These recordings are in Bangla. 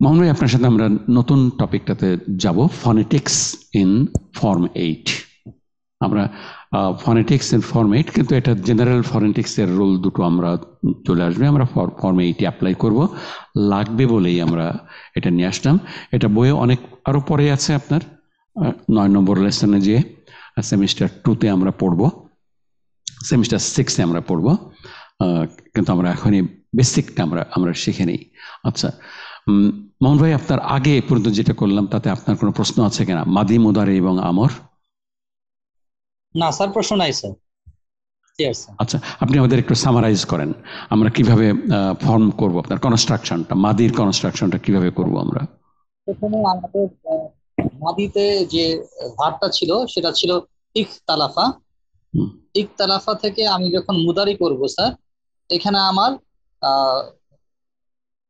মোহন ভাই, আপনার সাথে আমরা নতুন টপিকটাতে যাব, ফনেটিক্স ইন ফর্ম 8। আমরা ফনেটিক্স ইন ফর্ম 8, কিন্তু এটা জেনারেল ফনেটিক্স এর রুল দুটো আমরা চলে আসবে, আমরা ফর্ম 8 অ্যাপ্লাই করব, লাগবে বলেই আমরা এটা নিয়ে আসলাম। এটা বইয়ে অনেক আরো পরে আছে, আপনার 9 নম্বর লেসনে যে সেমিস্টার 2-তে আমরা পড়ব, সেমিস্টার 6-এ আমরা পড়ব, কিন্তু আমরা এখনই বেসিকটা আমরা শিখে নিই। আচ্ছা মোহন ভাই, আপনার আগে পর্যন্ত যেটা করলাম তাতে আপনার কোনো প্রশ্ন আছে কিনা, মাদি, মুদারি এবং আমর? না স্যার, প্রশ্ন নাই স্যার। আচ্ছা, আপনি আমাদের একটু সামারাইজ করেন, আমরা কিভাবে ফর্ম করব, আপনার কনস্ট্রাকশনটা, মাদির কনস্ট্রাকশনটা কিভাবে করব আমরা? প্রথমে আমাদের মাদিতে যে ভার্বটা ছিল সেটা ছিল ইখতালাফা। ইখতালাফা থেকে আমি যখন মুদারি করব স্যার, এখানে আমার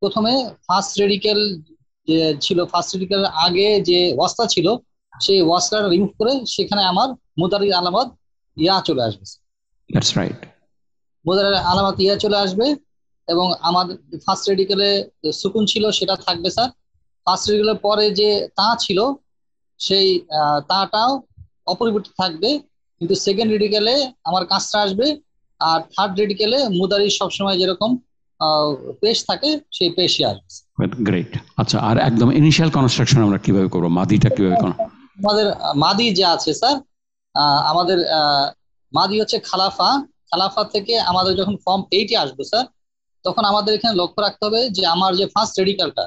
প্রথমে ফার্স্ট রেডিকেল যে ছিল, ফার্স্ট রেডিকেল আগে যে ওয়াসটা ছিল সেই ওয়াসটা রিমুভ করে সেখানে আমার মুদারির আলামত ইয়া চলে আসবে। দ্যাটস রাইট, মুদারির আলামত ইয়া চলে আসবে, এবং আমাদের ফার্স্ট রেডিকেলে সুকুন ছিল সেটা থাকবে স্যার। ফার্স্ট রেডিকেলের পরে যে তা ছিল সেই তাটাও অপরিবর্তিত থাকবে, কিন্তু সেকেন্ড রেডিকেলে আমার কাজটা আসবে। আর থার্ড রেডিকেলে মুদারি সবসময় যেরকম পেশ থাকে সেই পেশই আসবে। গ্রেট। আচ্ছা, আর একদম ইনিশিয়াল কনস্ট্রাকশন আমরা কিভাবে করব, মাদিটা কিভাবে করব? আমাদের মাদি যে আছে স্যার, আমাদের মাদি হচ্ছে খালাফা। খালাফা থেকে আমাদের যখন ফর্ম 8-এ আসবে স্যার, তখন আমাদের এখানে লক্ষ্য রাখতে হবে যে আমার যে ফার্স্ট রেডিকালটা,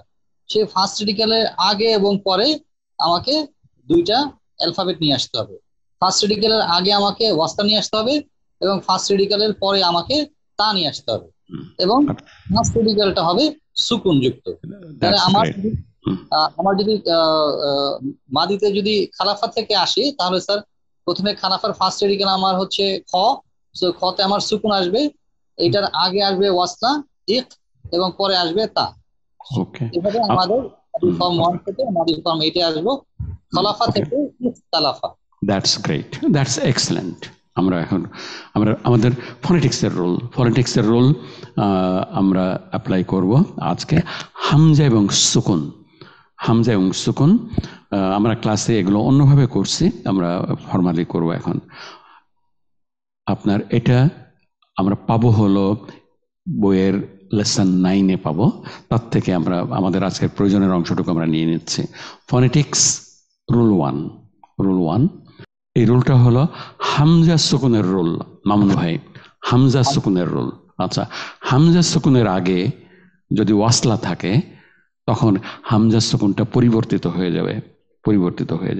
সেই ফার্স্ট রেডিকালের আগে এবং পরে আমাকে দুইটা অ্যালফাবেট নিয়ে আসতে হবে। ফার্স্ট রেডিকালের আগে আমাকে ওয়াস্তা নিয়ে আসতে হবে, এবং ফার্স্ট রেডিকালের পরে আমাকে তা নিয়ে আসতে হবে, এবং ফার্স্ট রেডিকালটা হবে সুকুন যুক্ত। তাহলে আমার যদি মাদিতে যদি খালাফা থেকে আসি, তাহলে স্যার প্রথমে খালাফার ফার্স্ট রেডিকাল আমার হচ্ছে খ, খতে আমার সুকুন আসবে, এটার আগে আসবে ওয়াসলা ইক, এবং পরে আসবে তা। এভাবে আমাদের ফর্ম 1 থেকে আমাদের ফর্ম 8-এ আসবো, খলাফা থেকে ইখতালাফা। That's great, that's excellent. আমরা আমাদের ফনেটিক্সের রুল আমরা অ্যাপ্লাই করব আজকে। হামজা এবং সুকুন আমরা ক্লাসে এগুলো অন্যভাবে করছি, আমরা ফর্মালি করব এখন। আপনার এটা আমরা পাবো হলো বইয়ের লেসন 9-এ পাবো, তার থেকে আমরা আমাদের আজকের প্রয়োজনের অংশটুকু আমরা নিয়ে নিচ্ছি। Phonetics rule 1। এই রুলটা হলো হামজা সুকুনের রুল। মামুন ভাই, হামজা সুকুনের রুল। আচ্ছা, হামজা সুকুনের আগে যদি ওয়াসলা থাকে তখন হামজা সুকুনটা পরিবর্তিত হয়ে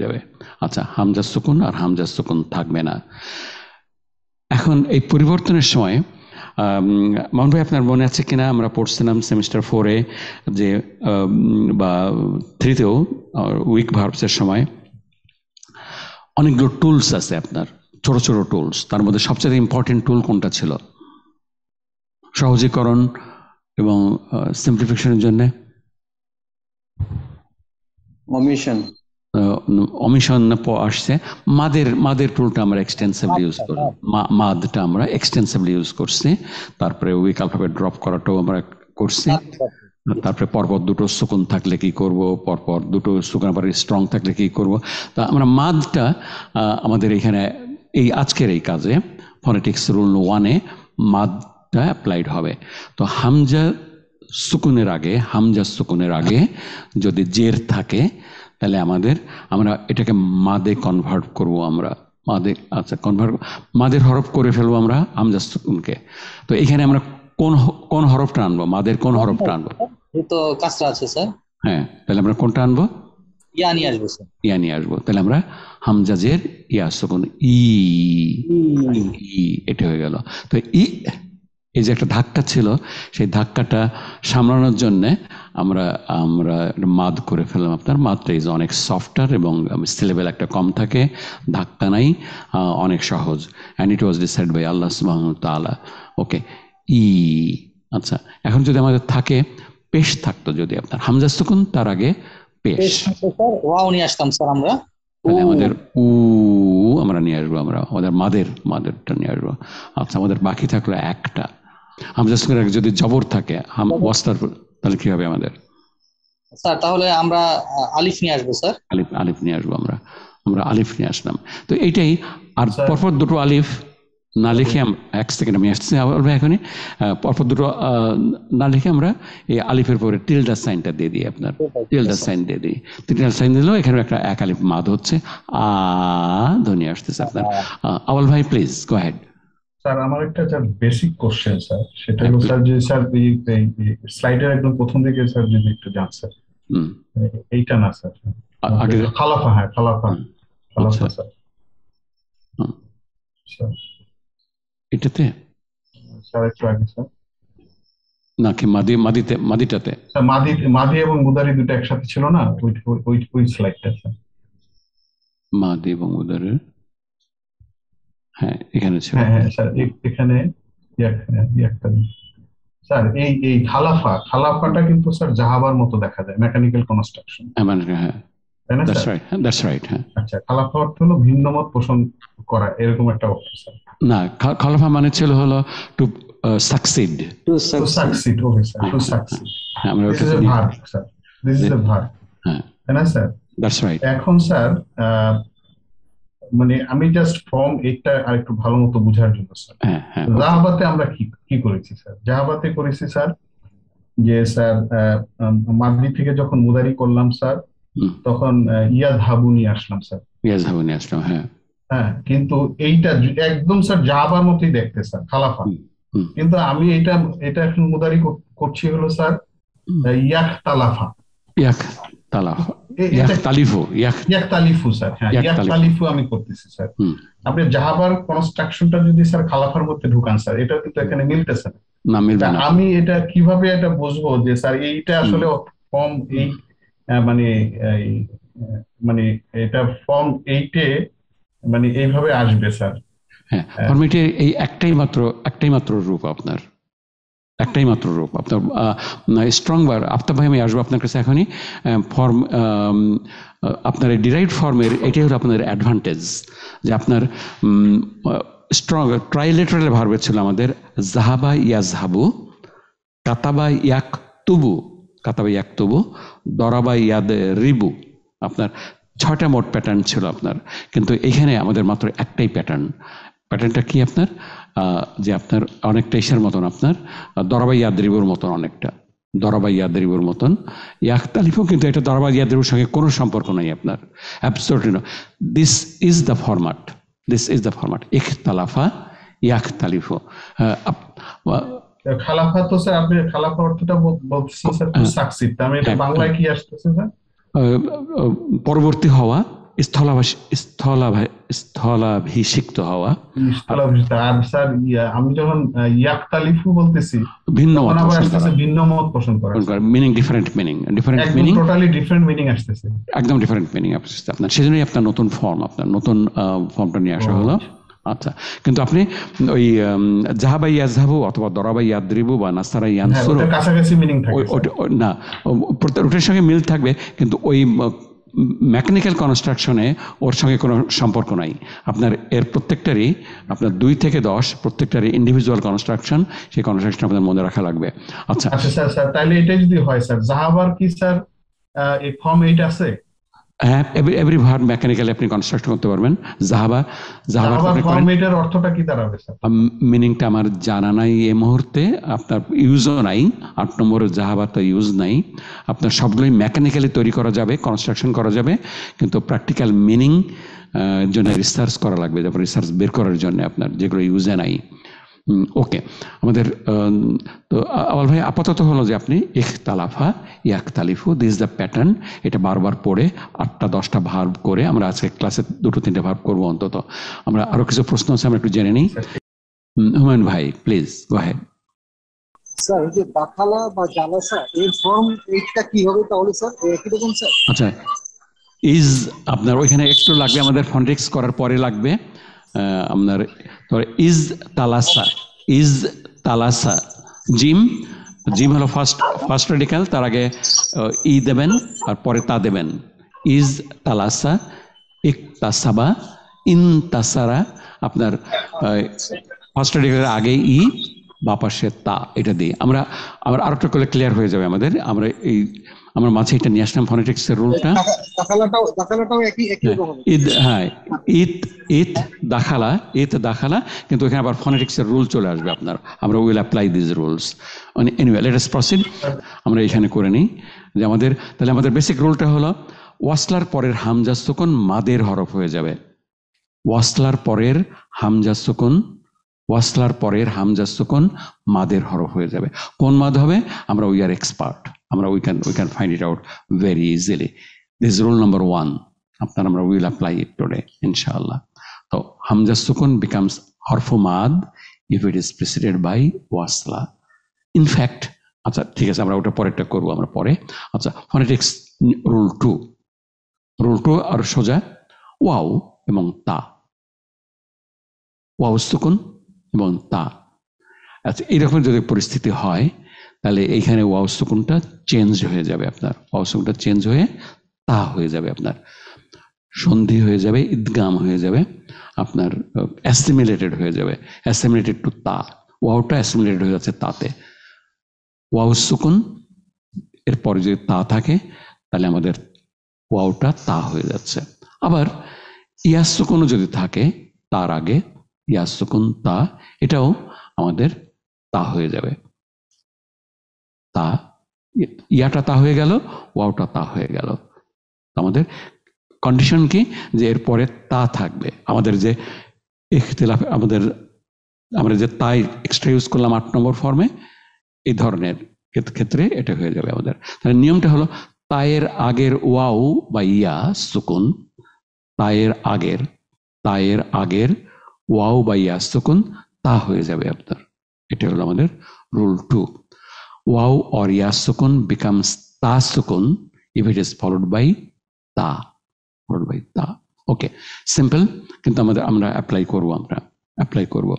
যাবে। আচ্ছা, হামজা সুকুন আর হামজা সুকুন থাকবে না। এখন এই পরিবর্তনের সময় মোহন ভাই, আপনার মনে আছে কিনা, আমরা পড়ছিলাম সেমিস্টার 4-এ যে বা 3-তেও উইক ভার্বসের সময় অনেকগুলো টুলস আছে, আপনার ছোট ছোট টুলস। তার মধ্যে সবচেয়ে ইম্পর্টেন্ট টুল কোনটা ছিল সহজীকরণ এবং সিম্পলিফিকেশনের জন্য? অমিশন আসছে। মাদের টুলটা আমরা এক্সটেন্সিভলি ইউজ করি, মাদটা আমরা এক্সটেন্সিভলি ইউজ করছি। তারপরে উইক অ্যালফাবেট ড্রপ করাটাও আমরা করছি। তারপরে পরপর দুটো সুকুন থাকলে কি করব, পরপর দুটো সুকুন আবার স্ট্রং থাকলে কি করব। তা আমরা মাদটা আমাদের এখানে এই আজকের এই কাজে ফনেটিক্স রুল 1-এ মাদটা অ্যাপ্লাইড হবে। তো হামজা সুকুনের আগে যদি জের থাকে তাহলে আমরা এটাকে মাদে কনভার্ট করব, আমরা মাদে। আচ্ছা, মাদের হরফ করে ফেলবো আমরা হামজা সুকুনকে। তো এখানে আমরা কোন হরফটা আনবো, মাদের কোন হরফটা আনবো? তো কাজটা আছে স্যার। হ্যাঁ, তাহলে আমরা কোনটা আনবো? ইয়া নিয়ে আসবো স্যার। ইয়া নিয়ে আসবো। তাহলে আমরা হামজা জের ইয়া সুকুন ই, এটা হয়ে গেল। তো এই যে একটা ধাক্কা ছিল, সেই ধাক্কাটা সামলানোর জন্য আমরা মাদ করে ফেললাম। আপনার মাদটা ইজ অনেক সফটার এবং সিলেবেল একটা কম থাকে, ধাক্কা নাই, অনেক সহজ। And it was decide by Allah সুবহানাহু ওয়া তাআলা। ওকে, ই। আচ্ছা, এখন যদি আমাদের থাকে পেশ থাকতো, যদি আপনার হামজা সুকুন তার আগে পেশ, ওয়াও নিয়ে আসতাম স্যার আমরা, তাহলে আমাদের আমরা নিয়ে আসবো, আমাদের মাদেরটা নিয়ে আসবো। আচ্ছা, আমাদের বাকি থাকলো একটা হামজা সুকুনের আগে যদি জবর থাকে ওয়াস্তার, তাহলে কি হবে আমাদের? স্যার তাহলে আমরা আলিফ নিয়ে আসবো স্যার। আলিফ আলিফ নিয়ে আসবো আমরা, আমরা আলিফ নিয়ে আসলাম। তো এইটাই, আর পরপর দুটো আলিফ না লিখে, এক সেকেন্ড আমি আসছি আবার এখনই, পরপর দুটো না লিখে আমরা এই আলিফের পরে টিল্ডা সাইনটা দিয়ে দিই, আপনার টিল্ডা সাইন দিয়ে দিই। টিল্ডা সাইন দিলেও এখানে একটা এক আলিফ মাদ হচ্ছে, ধ্বনি আসতেছে আপনার। আওয়াল ভাই প্লিজ গো হেড। স্যার আমার একটা স্যার বেসিক কোশ্চেন স্যার, সেটা হলো স্যার যে স্যার এই স্লাইডের একদম প্রথম দিকে স্যার যদি একটু যান স্যার, এইটা না স্যার, খালাফা, হ্যাঁ খালাফা, খালাফা স্যার, এটাতে স্যার একটু আগে স্যার নাকি মাদিটাতে স্যার, মাদি এবং মুদারি দুটো একসাথে ছিল না, ওই স্লাইডটা স্যার, মাদি এবং মুদারের, হ্যাঁ এখানে ছিল, হ্যাঁ হ্যাঁ স্যার এখানে একটা স্যার, এই খালাফাটা কিন্তু স্যার জাহাবার মতো দেখা যায়, মেকানিক্যাল কনস্ট্রাকশন, হ্যাঁ তাই না that's sir? Right, that's right, হ্যাঁ। আচ্ছা, খালাফা অর্থ হলো ভিন্নমত পোষণ করা, এরকম একটা অর্থ স্যার? না, খালাফা মানে ছিল হলো to succeed, succeed, okay sir, to succeed, আমরা this is a verb sir, this is a verb, হ্যাঁ তাই না স্যার? That's right. এখন স্যার মানে আমি জাস্ট ফর্ম এইটা আর একটু ভালো মতো বোঝার জন্য স্যার, জাহাবাতে আমরা কি করেছি স্যার? জাহাবাতে করেছি স্যার যে স্যার মাদি থেকে যখন মুদারি করলাম স্যার, তখন ইয়াদহাবু নিয়ে আসলাম স্যার, ইয়াদহাবু নিয়ে আসলাম, হ্যাঁ হ্যাঁ, কিন্তু এইটা একদম স্যার জাহাবার মতোই দেখতে স্যার, খালাফা, কিন্তু আমি এটা এখন মুদারি করছি হলো স্যার ইয়াখতালাফা, ইয়াখতালাফা, ইয়াখতালিফু স্যার, হ্যাঁ ইয়াখতালিফু আমি করতেছি স্যার। আপনি জাহাবার কনস্ট্রাকশনটা যদি স্যার খালাফার মধ্যে ঢুকান স্যার, এটা কিন্তু এখানে মিলতেছে না, আমি এটা কিভাবে এটা বুঝবো যে স্যার এইটা আসলে ফর্ম এই মানে এটা ফর্ম 8-এ মানে এইভাবে আসবে স্যার? হ্যাঁ, ফর্মেটে এই একটাই মাত্র রূপ আপনার, একটাই মাত্র রূপ আপনার স্ট্রং বার। আফতাব ভাই আমি আসবো আপনার কাছে এখনই। ফর্ম আপনার ডিরাইভড ফর্মের এটাই হলো আপনার অ্যাডভান্টেজ, যে আপনার স্ট্রং ট্রাইলেটারাল ভার্বের ছিল আমাদের জাহাবা ইয়াজহাবু, কাতাবা ইয়াকতুবু, দরাবা ইয়াদ রিবু, আপনার 6টা মোট প্যাটার্ন ছিল আপনার। কিন্তু এখানে আমাদের মাত্র একটাই প্যাটার্নটা কি আপনার, যে আপনার অনেকটা ইসের মতন, আপনার দরাবা ইয়াদরিবুর মতন, অনেকটা দরাবা ইয়াদরিবুর মতন। ইয়াখতালিফু কিন্তু এটা দরাবা ইয়াদরিবুর সঙ্গে কোনো সম্পর্ক নাই আপনার, absolutely no. This is the format, ইখতালাফা ইয়াখতালিফু। খালাফা তো স্যার, আপনি খালাফা অর্থটা বলছেন স্যার টু সাকসিড, আমি এটা বাংলায় কি আসতেছে স্যার? পরবর্তী হওয়া, স্থলাভিষিক্ত হওয়া। আর স্যার আমি যখন ইয়াকতালিফু বলতেছি, ভিন্ন মত পোষণ করা, meaning different meaning, totally different meaning আসতেছে, একদম ডিফারেন্ট মিনিং আসতেছে আপনার। সেজন্যই আপনার নতুন ফর্মটা নিয়ে আসা হলো। আচ্ছা, কিন্তু আপনি ওই জাহাবা ইয়াজহাবু অথবা দরাবা ইয়াদরিবু বা নাসারা ইয়ানসুরু, কাছাকাছি মিনিং থাকে না, ওটার সঙ্গে মিল থাকবে, কিন্তু ওই মেকানিক্যাল কনস্ট্রাকশনে ওর সঙ্গে কোনো সম্পর্ক নাই আপনার। এর প্রত্যেকটারই আপনার 2 থেকে 10 প্রত্যেকটারই ইন্ডিভিজুয়াল কনস্ট্রাকশন, সেই কনস্ট্রাকশন আপনাদের মনে রাখা লাগবে। আচ্ছা স্যার, তাহলে এটা যদি হয় স্যার, জাহাবার কি স্যার এই ফর্ম 8 আছে? হ্যাঁ, এভরি ভার্ব মেকানিক্যালি আপনি কনস্ট্রাক্ট করতে পারবেন। জাহাবার ফর্ম 8 এর অর্থটা কি দাঁড়াবে স্যার? মিনিংটা আমার জানা নাই এই মুহূর্তে, আপনার ইউজও নাই। 8 নম্বরের জাহাবার তো ইউজ নাই। আপনার সবগুলোই মেকানিক্যালি তৈরি করা যাবে, কনস্ট্রাকশন করা যাবে, কিন্তু প্র্যাকটিক্যাল মিনিং জন্য রিসার্চ করা লাগবে, তারপর রিসার্চ বের করার জন্য আপনার, যেগুলো ইউজে নাই। ওকে, আমাদের তো আওয়াল ভাই আপাতত হলো যে আপনি ইখতালাফা ইয়াখতালিফু, দিস দ্য প্যাটার্ন, এটা বারবার পড়ে 8টা-10টা ভার্ব করে আমরা আজকে ক্লাসে 2-3টে ভার্ব করবো অন্তত। আমরা আরো কিছু প্রশ্ন আছে, আমরা একটু জেনে নিই। হুমায়ুন ভাই প্লিজ গো হেড। স্যার এই যে দাখালা বা জালাসা, এর ফর্ম 8টা কি হবে তাহলে স্যার? একই রকম স্যার? আচ্ছা, ইজ আপনার ওইখানে একটু লাগবে, আমাদের ফনেটিক্স করার পরে লাগবে আপনার। ইজ তালাসা, জিম হলো ফার্স্ট রেডিক্যাল, তার আগে ই দেবেন আর পরে তা দেবেন। ইজ তালাসা, ইকতাসাবা, ইনতাসারা, আপনার ফার্স্ট রেডিক্যালের আগে ই, বা পাশে তা, এটা দিই আমরা আরেকটা করলে ক্লিয়ার হয়ে যাবে আমাদের। আমরা এই আমরা মাঝে এটা নিয়ে আসলাম ফনেটিক্স এর রুলটা। দাখালাটাও একই রকম। ঈদ, হ্যাঁ ঈদ দাখালা, কিন্তু এখানে আবার ফনেটিক্স এর রুল চলে আসবে আপনার। আমরা will apply this rules. Anyway let us proceed. আমরা এখানে করে নিই যে আমাদের বেসিক রুলটা হলো ওয়াসলার পরের হামজা সুকুন মাদের হরফ হয়ে যাবে। ওয়াসলার পরের হামজা সুকুন মাদের হরফ হয়ে যাবে। কোন মাদ হবে? আমরা উই আর এক্সপার্ট, আমরা we can find it out very easily. This rule number 1, আমরা উইল অ্যাপ্লাই ইট টুডে ইনশাআল্লাহ। তো হামজা সুকুন বিকামস হরফ মাদ if it is preceded by ওয়াসলা। ইনফ্যাক্ট, আচ্ছা ঠিক আছে, আমরা ওটা পরেরটা করবো আমরা পরে। আচ্ছা, ফনেটিক্স রুল 2 আর সোজা ওয়াও এবং তা, ওয়াও সুকুন এবং তা। আচ্ছা, এইরকম যদি পরিস্থিতি হয় তাহলে এইখানে ওয়াও সুকুনটা চেঞ্জ হয়ে যাবে, আপনার ওয়াও সুকুনটা চেঞ্জ হয়ে তা হয়ে যাবে, আপনার সন্ধি হয়ে যাবে, ইদগাম হয়ে যাবে, আপনার অ্যাসিমিলেটেড হয়ে যাবে, অ্যাসিমিলেটেড টু তা। ওয়াওটা অ্যাসিমিলেটেড হয়ে যাচ্ছে তাতে। ওয়াও সুকুন এরপরে যদি তা থাকে তাহলে আমাদের ওয়াওটা তা হয়ে যাচ্ছে। আবার ইয়াস সুকুনও যদি থাকে তার আগে, ইয়াস সুকুন তা, এটাও আমাদের তা হয়ে যাবে। তা, ইয়াটা তা হয়ে গেল, ওয়াওটা তা হয়ে গেল। আমাদের কন্ডিশন কি? যে এরপরে তা থাকবে। আমাদের যে ইখতিলাফ, আমরা যে তাই এক্সট্রা ইউজ করলাম 8 নম্বর ফর্মে, এই ধরনের ক্ষেত্রে এটা হয়ে যাবে আমাদের। তাহলে নিয়মটা হলো তায়ের আগের ওয়াও বা ইয়া সুকুন, তায়ের আগের ওয়াও বা ইয়া সুকুন তা হয়ে যাবে আপনার। এটা হলো আমাদের রুল 2। ওয়াও or ইয়া সুকুন becomes তা সুকুন if it is followed by তা। ওকে, সিম্পল, কিন্তু আমরা অ্যাপ্লাই করব।